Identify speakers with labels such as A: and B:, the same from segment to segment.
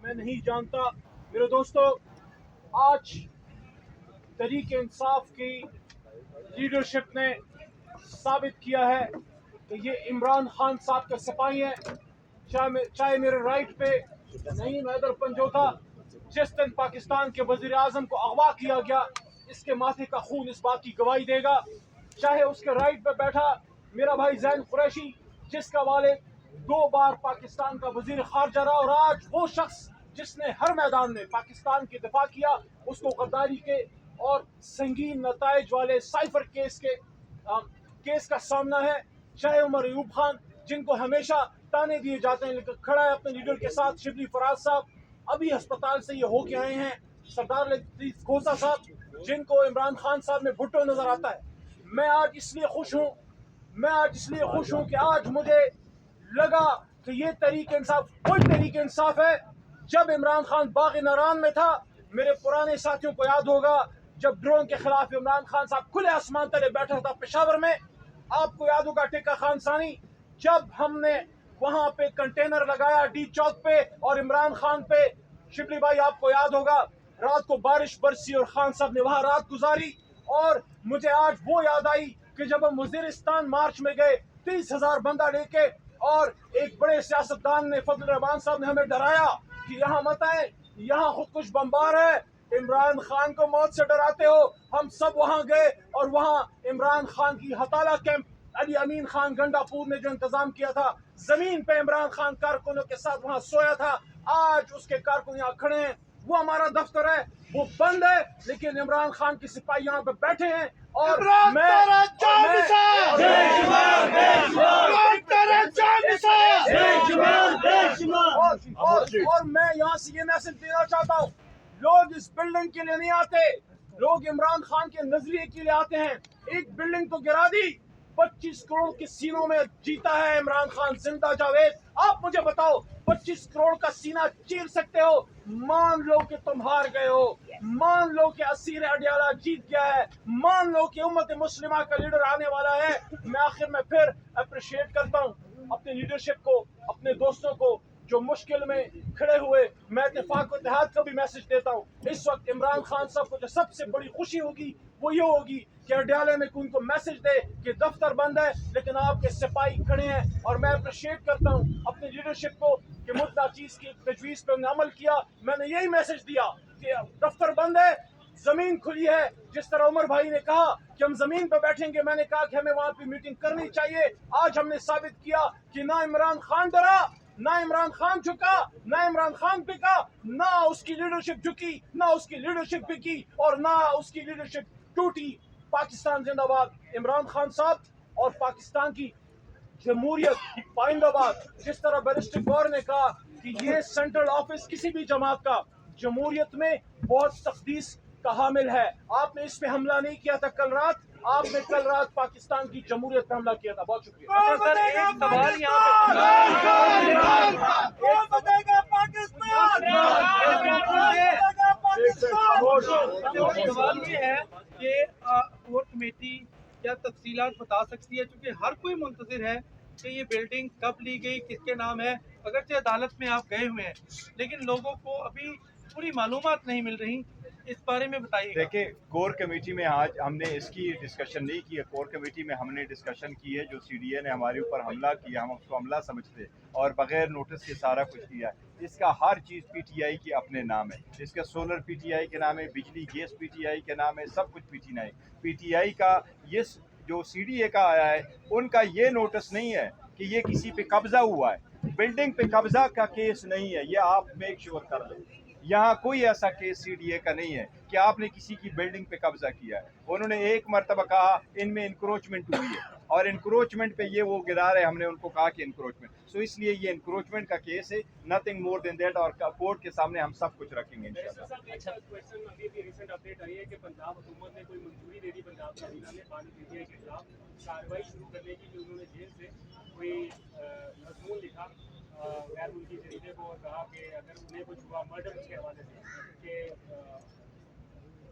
A: मैं नहीं जानता। मेरे दोस्तों, आज तहरीक इंसाफ की लीडरशिप ने साबित किया है कि ये इमरान खान साहब के सिपाही हैं। चाहे मेरे राइट पे नईम हैदर पंजोथा, जिस दिन पाकिस्तान के वजीर आजम को अगवा किया गया, इसके माथे का खून इस बात की गवाही देगा। चाहे उसके राइट पे बैठा मेरा भाई जैन कुरैशी, जिसका वालिद 2 बार पाकिस्तान का वजीर खारजा रहा, और आज वो शख्स जिसने हर मैदान में पाकिस्तान की दिफा किया, उसको गद्दारी के और संगीन नताइज वाले साइफर केस का सामना है। चाहे उमर अयूब खान, जिनको हमेशा ताने दिए जाते हैं, लेकिन खड़ा है अपने लीडर के साथ शिबली फराज साहब, अभी अस्पताल से ये होके आए हैं। सरदार लतीफ खोसा साहब, जिनको इमरान खान साहब में भुट्टो नजर आता है। मैं आज इसलिए खुश हूँ कि आज मुझे लगा कि ये तहरीक इंसाफ वही तहरीक इंसाफ है। जब इमरान खान बाग नारान में था, मेरे पुराने साथियों को याद होगा, जब ड्रोन के खिलाफ इमरान खान साहब खुले आसमान तले बैठा था पेशावर में। आपको याद होगा टिक्का खान सानी, जब हमने वहां पे कंटेनर लगाया डी चौक पे और इमरान खान पे, शिबली भाई आपको याद होगा, रात को बारिश बरसी और खान साहब ने वहां रात गुजारी। और मुझे आज वो याद आई कि जब हम वजीरिस्तान मार्च में गए 30,000 बंदा लेके, और एक बड़े सियासतदान ने, फजल रहमान साहब ने हमें डराया कि यहाँ मत आए, यहाँ खुद कुछ बम्बार है, इमरान खान को मौत से डराते हो। हम सब वहां गए और वहां इमरान खान की हताला कैंप, अली अमीन खान गंडापुर ने जो इंतजाम किया था, जमीन पे इमरान खान कारकुनों के साथ वहां सोया था। आज उसके कारकुन यहाँ खड़े हैं। वो हमारा दफ्तर है, वो बंद है, लेकिन इमरान खान के सिपाही यहाँ पे बैठे हैं। और मैं यहाँ से ये मैसेज देना चाहता हूँ, लोग इस बिल्डिंग के लिए नहीं आते, लोग इमरान खान के नजरिए के लिए आते हैं। एक बिल्डिंग तो गिरा दी, 25 करोड़ के सीनों में जीता है इमरान खान। जिंदा जावेद, आप मुझे बताओ, 25 करोड़ का सीना चीर सकते हो? मान लो कि तुम हार गए हो, मान लो कि असीर अडियाला जीत गया है, मान लो कि उम्मत मुस्लिमा का लीडर आने वाला है। मैं आखिर में फिर अप्रिशिएट करता हूँ अपनी लीडरशिप को, अपने दोस्तों को जो मुश्किल में खड़े हुए। मैं इत्तेफाक इत्तेहाद का भी मैसेज देता हूँ। इस वक्त इमरान खान साहब को जो सबसे बड़ी खुशी होगी वो ये होगी कि अडयाले में उनको मैसेज दे कि दफ्तर बंद है, लेकिन आपके सिपाही खड़े हैं। और मैं अप्रिशिएट करता हूँ अपनी लीडरशिप को कि मुद्दा चीज की तजवीज पर अमल किया। मैंने यही मैसेज दिया कि दफ्तर बंद है, जमीन खुली है। जिस तरह उमर भाई ने कहा कि हम जमीन पर बैठेंगे, मैंने कहा कि हमें वहां पे मीटिंग करनी चाहिए। आज हमने साबित किया कि ना इमरान खान डरा, ना इमरान खान झुका, ना इमरान खान बिका, ना उसकी लीडरशिप झुकी, ना उसकी लीडरशिप बिकी, और ना उसकी लीडरशिप टूटी। पाकिस्तान जिंदाबाद। इमरान खान साहब और पाकिस्तान की जमहूरियत पाइंदाबाद। जिस तरह बैरिस्टर गौर ने कहा कि ये सेंट्रल ऑफिस किसी भी जमात का जमहूरियत में बहुत तकदीस का हामिल है। आपने इस पे हमला नहीं किया था कल रात, आपने कल रात पाकिस्तान की जमहूरियत पे हमला किया था। बहुत शुक्रिया।
B: सर, एक सवाल सवाल ये है कि कोर कमेटी क्या तफसीलात बता सकती है, क्योंकि हर कोई मुंतजिर है कि ये बिल्डिंग कब ली गई, किसके नाम है। अगरचे अदालत में आप गए हुए हैं, लेकिन लोगों को अभी पूरी मालूमात नहीं मिल रही। इस बारे में बताइए।
C: देखिए, कोर कमेटी में आज हमने इसकी डिस्कशन नहीं की है। कोर कमेटी में हमने डिस्कशन की है जो सीडीए ने हमारे ऊपर हमला किया, हम उसको हमला समझते और बगैर नोटिस के सारा कुछ किया। इसका हर चीज़ पीटीआई के अपने नाम है। इसका सोलर पीटीआई के नाम है, बिजली गैस पीटीआई के नाम है, सब कुछ पीटीआई का। ये जो सीडीए का आया है, उनका ये नोटिस नहीं है कि ये किसी पे कब्जा हुआ है। बिल्डिंग पे कब्जा का केस नहीं है, ये आप मेक श्योर कर लें। यहाँ कोई ऐसा केस सीडीए का नहीं है कि आपने किसी की बिल्डिंग पे कब्जा किया है। उन्होंने एक मरतबा कहा इनमें इंक्रोचमेंट हुई है, और इंक्रोचमेंट पे ये वो गिरा रहे। हमने उनको कहा कि इंक्रोचमेंट, सो इसलिए ये इंक्रोचमेंट का केस है, नथिंग मोर देन दैट। और कोर्ट के सामने हम सब कुछ रखेंगे इंशाल्लाह।
D: अच्छा, क्वेश्चन अभी भी रिसेंट अपडेट आई है कि पंजाब हुकूमत ने कोई मंजूरी दे दी पंजाब काबीना ने पानी पीटीआई के खिलाफ कार्रवाई शुरू करने की, कि उन्होंने जेल से कोई मजमून लिखा गैर मुल्की जरीदे को, और कहा कि अगर उन्हें कुछ हुआ मर्डर के हवाले से कि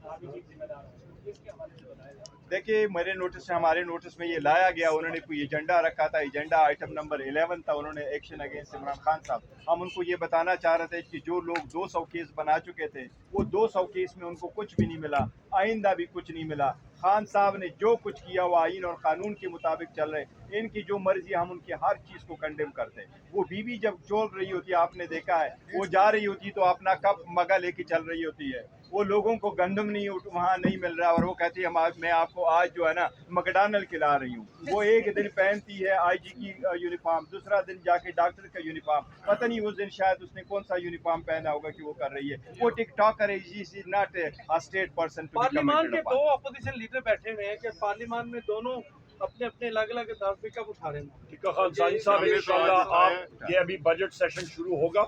D: आप ही चीफ जिम्मेदार हैं, इसके हवाले से बताया जाए।
C: देखिए मेरे नोटिस से, हमारे नोटिस में ये लाया गया, उन्होंने कोई एजेंडा रखा था, एजेंडा आइटम नंबर 11 था, उन्होंने एक्शन अगेंस्ट इमरान खान साहब। हम उनको ये बताना चाह रहे थे कि जो लोग 200 केस बना चुके थे, वो 200 केस में उनको कुछ भी नहीं मिला, आइंदा भी कुछ नहीं मिला। खान साहब ने जो कुछ किया वो आइन और कानून के मुताबिक चल रहे, इनकी जो मर्जी, हम उनकी हर चीज़ को कंडेम करते हैं। वो बीवी जब चल रही होती है, आपने देखा है, वो जा रही होती तो अपना कप मगा लेके चल रही होती है, वो लोगों को गंदम नहीं वहाँ नहीं मिल रहा, और वो कहती है मैं आपको आज जो है ना मैकडॉनल्ड खिला रही हूँ। वो एक दिन पहनती है आईजी की यूनिफॉर्म, दूसरा दिन जाके डॉक्टर का यूनिफॉर्म, पता नहीं उस दिन शायद उसने कौन सा यूनिफॉर्म पहना होगा कि वो कर रही है। वो टिकटॉकर है, is not a state person.
B: पार्लियामान के दो अपोजिशन लीडर बैठे हुए हैं कि पार्लियामान में दोनों अपने अपने अलग अलग अंदाज पे कब उठा रहे हैं।
E: टिक्का खान सानी साहब, इंशाल्लाह आप ये अभी बजट सेशन शुरू होगा,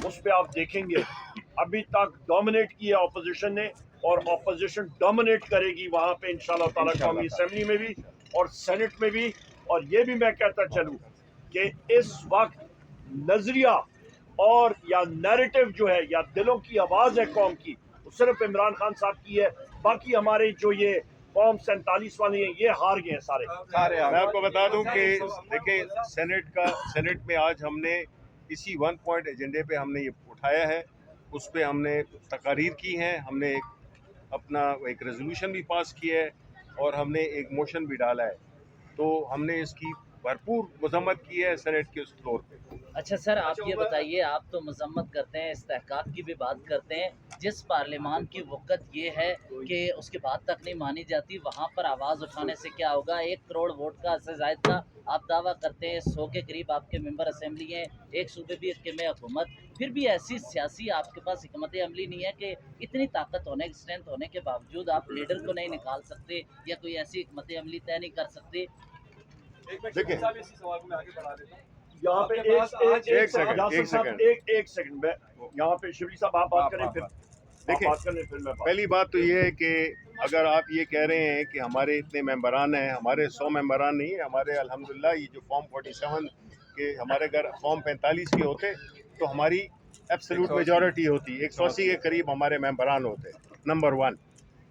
E: उस पे आप देखेंगे अभी तक डोमिनेट किया अपोजिशन ने, और अपोजिशन डोमिनेट करेगी वहाँ पे इंशाल्लाह ताला, कौमी असेंबली में भी और सेनेट में भी। और ये भी मैं कहता चलूँ कि इस वक्त नजरिया और या नैरेटिव जो है या दिलों की आवाज़ है कौम की, वो सिर्फ इमरान खान साहब की है। बाकी हमारे जो ये कौम 47 वाले हैं ये हार गए हैं सारे।
F: मैं आपको बता दूं कि देखिए सेनेट में आज हमने इसी 1 पॉइंट एजेंडे पे हमने ये उठाया है, उस पे हमने तकारीर की हैं, हमने अपना एक रेजोल्यूशन भी पास किया है और हमने एक मोशन भी डाला है। तो हमने इसकी भरपूर मजम्मत की है सेनेट के उस फ्लोर पे।
G: अच्छा सर, आप ये बताइए, आप तो मजम्मत करते हैं, इस्तेहकाक की भी बात करते हैं, जिस पार्लियामान की वक़्त ये है कि उसकी बात तक नहीं मानी जाती, वहाँ पर आवाज़ उठाने से क्या होगा? 1 करोड़ वोट का से ज़ायद का आप दावा करते हैं, 100 के करीब आपके मेंबर असेंबली हैं, एक सूबे भी में हुकूमत, फिर भी ऐसी सियासी आपके पास हिकमत अमली नहीं है कि इतनी ताकत होने, स्ट्रेंथ होने के बावजूद आप लीडर को नहीं निकाल सकते या कोई ऐसी हिकमत अमली तय नहीं कर सकते।
F: देखिए
E: यहाँ पे एक सेकंड में यहाँ पे शिवली साहब आप बात करें, फिर
F: देखिए,
E: बात करने, फिर मैं
F: पहली बात तो ये है कि अगर आप ये कह रहे हैं कि हमारे इतने मेंबरान हैं, हमारे 100 मेंबरान नहीं है, हमारे अल्हम्दुलिल्लाह ये जो फॉर्म 47 के हमारे अगर फॉर्म 45 के होते तो हमारी एब्सोल्यूट मेजॉरिटी होती, 180 के करीब हमारे मेंबरान होते। नंबर 1।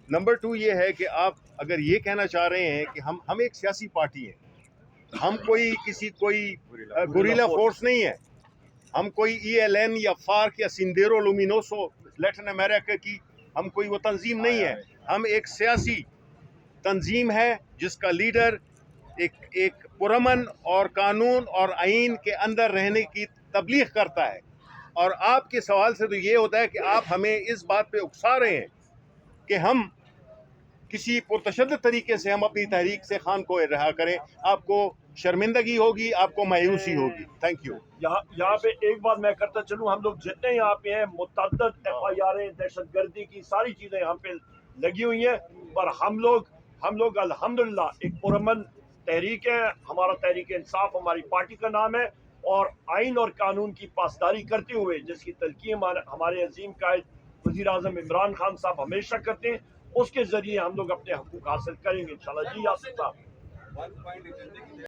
F: नंबर 2 ये है कि आप अगर ये कहना चाह रहे हैं कि हम एक सियासी पार्टी हैं, हम कोई गुरिल्ला फोर्स नहीं है, हम कोई ELN या फार्क या सिंडेरो लुमिनोसो लैटिन अमेरिका की हम कोई वो तंजीम नहीं है। हम एक सियासी तंजीम है जिसका लीडर एक पुरअमन और कानून और आइन के अंदर रहने की तबलीग करता है। और आपके सवाल से तो ये होता है कि आप हमें इस बात पे उकसा रहे हैं कि हम किसी पुरतशद्दद तरीके से हम अपनी तहरीक से खान को रिहा करें। आपको शर्मिंदगी होगी, आपको मायूसी होगी। Thank you.
E: यहाँ पे एक बात मैं करता चलूँ, हम लोग जितने यहाँ पे हैं मुतअद्दिद FIR दहशतगर्दी की सारी चीज़ें यहाँ पे लगी हुई हैं, पर हम लोग अल्हम्दुलिल्लाह एक पुरअमन तहरीक है। हमारा तहरीक इंसाफ हमारी पार्टी का नाम है, और आइन और कानून की पासदारी करते हुए जिसकी तलकीन हमारे अजीम कायद वज़ीर आज़म इमरान खान साहब हमेशा करते हैं, उसके ज़रिए हम लोग अपने हकूक़ हासिल करेंगे इंशाल्लाह। जी यासिर साहब।